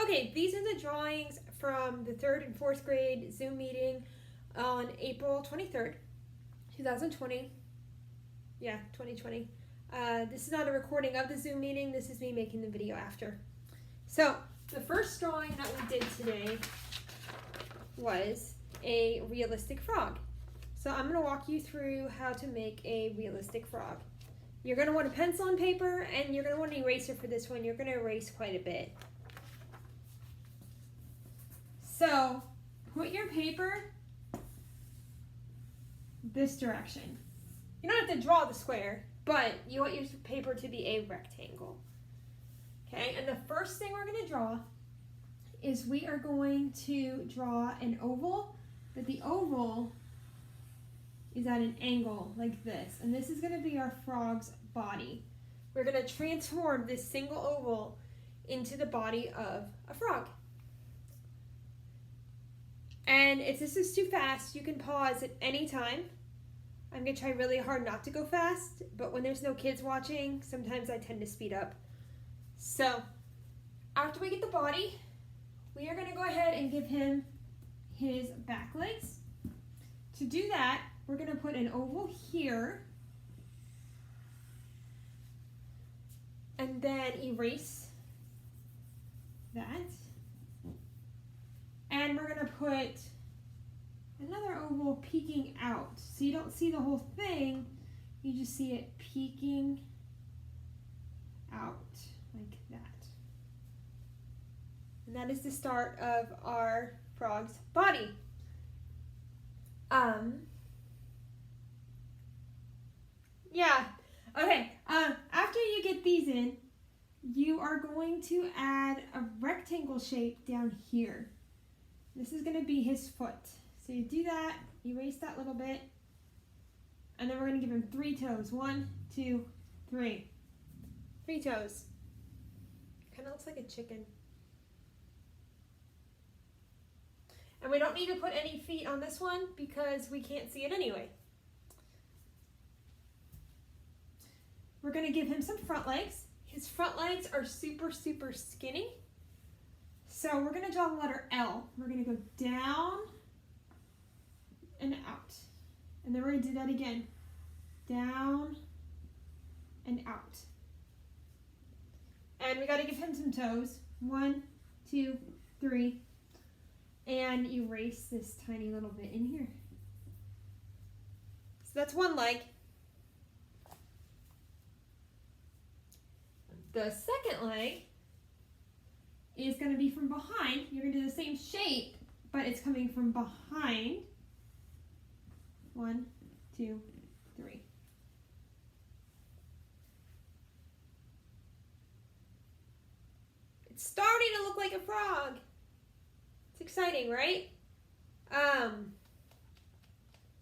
Okay, these are the drawings from the 3rd and 4th grade Zoom meeting on April 23rd, 2020. Yeah, 2020. This is not a recording of the Zoom meeting. This is me making the video after. So, the first drawing that we did today was a realistic frog. So I'm going to walk you through how to make a realistic frog. You're going to want a pencil and paper, and you're going to want an eraser for this one. You're going to erase quite a bit. So, put your paper this direction. You don't have to draw the square, but you want your paper to be a rectangle. Okay, and the first thing we're going to draw is we are going to draw an oval, but the oval is at an angle like this, and this is going to be our frog's body. We're going to transform this single oval into the body of a frog. And if this is too fast, you can pause at any time. I'm going to try really hard not to go fast, but when there's no kids watching, sometimes I tend to speed up. So, after we get the body, we are going to go ahead and give him his back legs. To do that, we're going to put an oval here, and then erase that. And we're going to put another oval peeking out. So you don't see the whole thing, you just see it peeking out like that. And that is the start of our frog's body. Yeah. Okay. After you get these in, you are going to add a rectangle shape down here. This is going to be his foot. So you do that, erase that little bit, and then we're going to give him 3 toes. 1, 2, 3. 3 toes. Kind of looks like a chicken. And we don't need to put any feet on this one because we can't see it anyway. We're going to give him some front legs. His front legs are super, super skinny. So we're going to draw the letter L. We're going to go down and out. And then we're going to do that again. Down and out. And we got to give him some toes. 1, 2, 3. And erase this tiny little bit in here. So that's one leg. The second leg is going to be from behind. You're going to do the same shape, but it's coming from behind. 1, 2, 3. It's starting to look like a frog. It's exciting, right?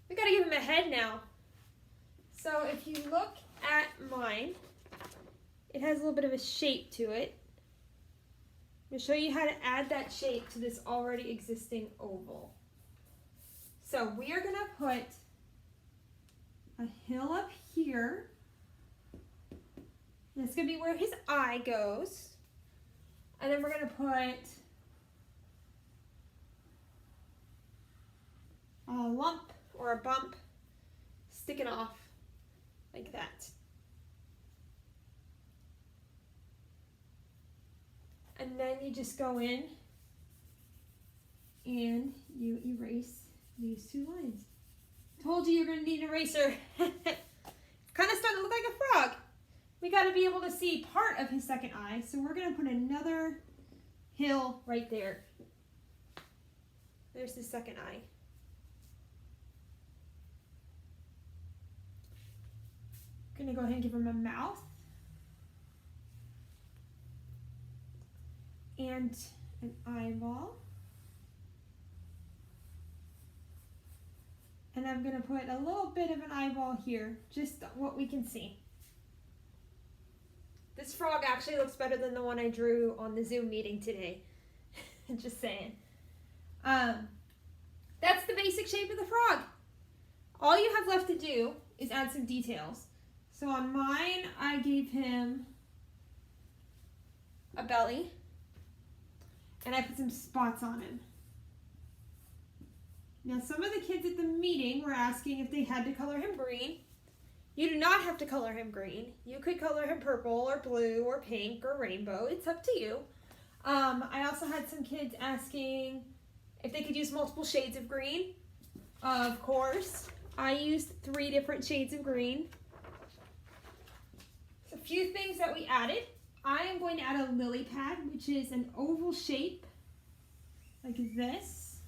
We got to give him a head now. So if you look at mine, it has a little bit of a shape to it. I'm going to show you how to add that shape to this already existing oval. So we are going to put a hill up here. That's going to be where his eye goes. And then we're going to put a lump or a bump sticking off like that. And then you just go in and you erase these 2 lines. Told you you're going to need an eraser. Kind of starting to look like a frog. We got to be able to see part of his second eye, so we're going to put another hill right there. There's the second eye. Going to go ahead and give him a mouth. And an eyeball. And I'm going to put a little bit of an eyeball here, just what we can see. This frog actually looks better than the one I drew on the Zoom meeting today. Just saying. That's the basic shape of the frog. All you have left to do is add some details. So on mine, I gave him a belly. and I put some spots on him. Now, some of the kids at the meeting were asking if they had to color him green. You do not have to color him green. You could color him purple or blue or pink or rainbow. It's up to you. I also had some kids asking if they could use multiple shades of green. Of course, I used 3 different shades of green. A few things that we added. I am going to add a lily pad, which is an oval shape like this.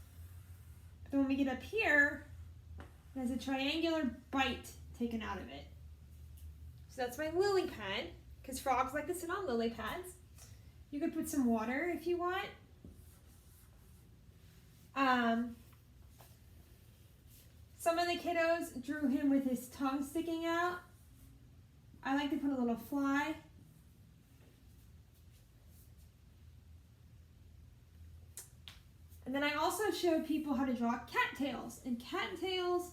Then when we get up here, it has a triangular bite taken out of it. So that's my lily pad, because frogs like to sit on lily pads. You could put some water if you want. Some of the kiddos drew him with his tongue sticking out. I like to put a little fly. And then I also showed people how to draw cattails. And cattails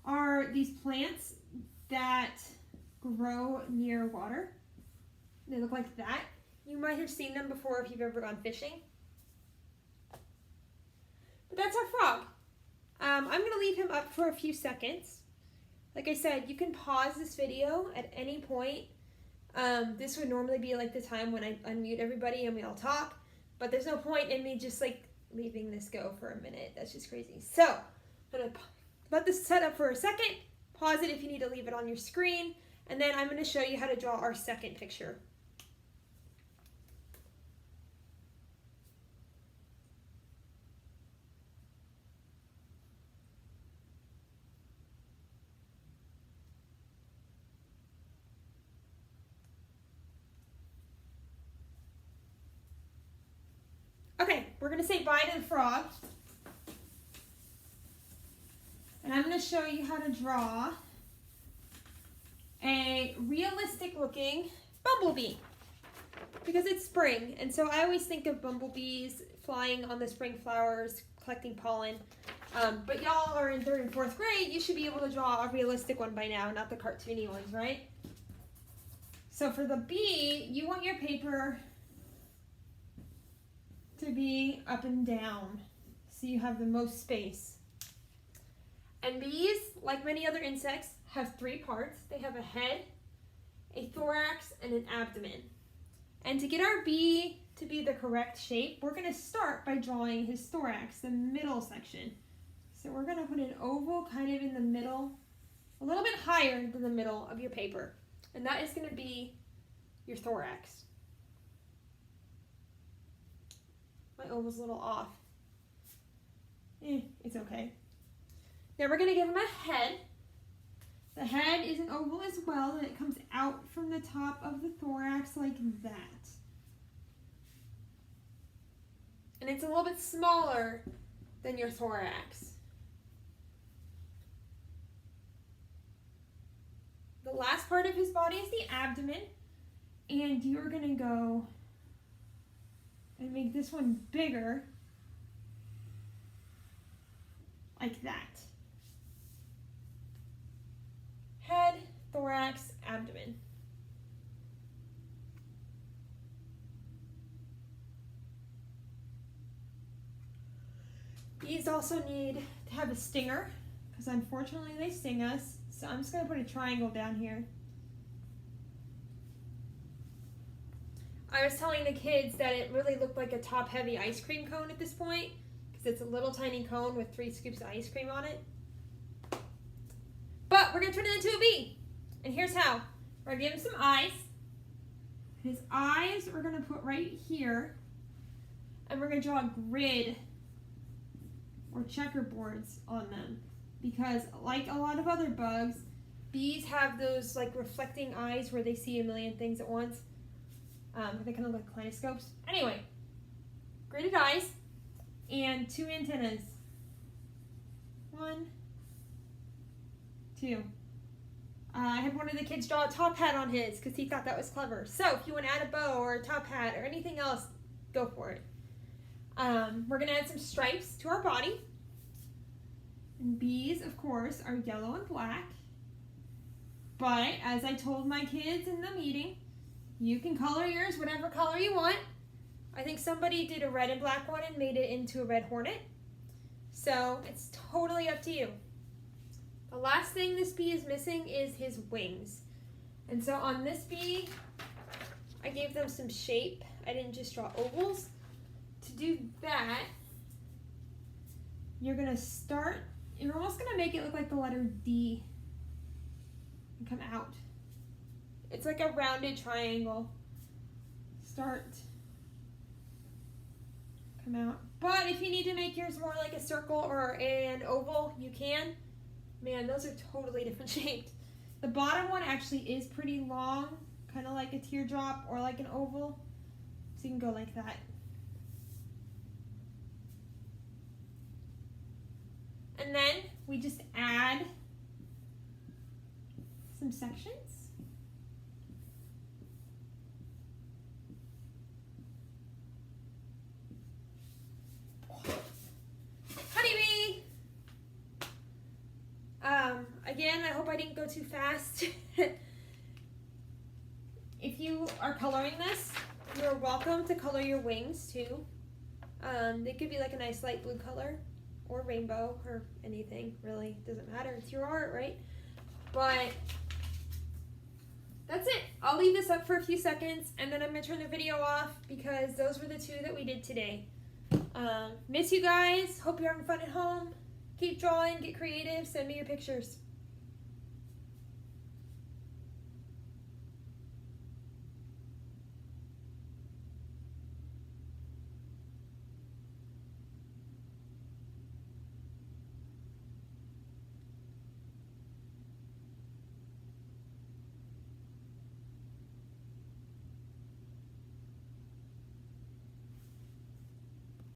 are these plants that grow near water. They look like that. You might have seen them before if you've ever gone fishing. But that's our frog. I'm going to leave him up for a few seconds. Like I said, you can pause this video at any point. This would normally be like the time when I unmute everybody and we all talk. But there's no point in me just like leaving this go for a minute. That's just crazy. So I'm going to let this set up for a second. Pause it if you need to leave it on your screen. And then I'm going to show you how to draw our second picture. Okay, we're going to say bye to the frog. And I'm going to show you how to draw a realistic looking bumblebee. Because it's spring, and so I always think of bumblebees flying on the spring flowers, collecting pollen. But y'all are in 3rd and 4th grade, you should be able to draw a realistic one by now, not the cartoony ones, right? So for the bee, you want your paper to be up and down so you have the most space. And bees, like many other insects, have 3 parts. They have a head, a thorax, and an abdomen. And to get our bee to be the correct shape, we're going to start by drawing his thorax, the middle section. So we're going to put an oval kind of in the middle, a little bit higher than the middle of your paper. And that is going to be your thorax. My oval's a little off. It's okay. Now we're going to give him a head. The head is an oval as well, and it comes out from the top of the thorax like that. And it's a little bit smaller than your thorax. The last part of his body is the abdomen, and you're going to go and make this one bigger, like that. Head, thorax, abdomen. Bees also need to have a stinger, because unfortunately they sting us. So I'm just going to put a triangle down here. I was telling the kids that it really looked like a top-heavy ice cream cone at this point, because it's a little tiny cone with 3 scoops of ice cream on it. But we're going to turn it into a bee. And here's how. We're going to give him some eyes. His eyes we're going to put right here. And we're going to draw a grid or checkerboards on them. Because like a lot of other bugs, bees have those like reflecting eyes where they see a million things at once. They kind of look like kaleidoscopes. Anyway, gridded eyes and 2 antennas. 1, 2. I had one of the kids draw a top hat on his because he thought that was clever. So if you want to add a bow or a top hat or anything else, go for it. We're going to add some stripes to our body. And bees, of course, are yellow and black. But as I told my kids in the meeting, you can color yours whatever color you want. I think somebody did a red and black one and made it into a red hornet. So it's totally up to you. The last thing this bee is missing is his wings. And so on this bee, I gave them some shape. I didn't just draw ovals. To do that, you're almost gonna make it look like the letter D and come out. It's like a rounded triangle. Come out. But if you need to make yours more like a circle or an oval, you can. Man, those are totally different shaped. The bottom one actually is pretty long, kind of like a teardrop or like an oval. So you can go like that. And then we just add some sections. Honeybee! Again, I hope I didn't go too fast. If you are coloring this, you're welcome to color your wings too. They could be like a nice light blue color or rainbow or anything, really. Doesn't matter. It's your art, right? But that's it. I'll leave this up for a few seconds and then I'm going to turn the video off because those were the two that we did today. Miss you guys. Hope you're having fun at home. Keep drawing, get creative, send me your pictures.